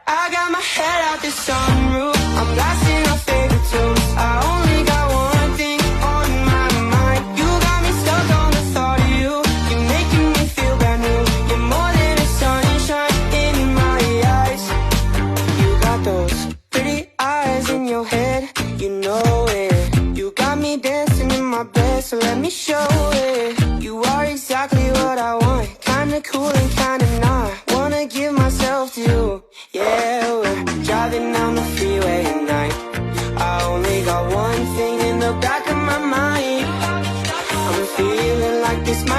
I got my head out the sunroof, I'm blasting our favorite tunes. I only got one thing on my mind. You got me stuck on the thought of you. You're making me feel brand new. You're more than a sunshine in my eyes. You got those pretty eyes in your head, you know it. You got me dancing in my bed, so let me show it. You are exactly what I want, kinda cool and kinda not. Wanna give myself to you. Yeah, we're driving down the freeway at night. I only got one thing in the back of my mind. I'm feeling like this might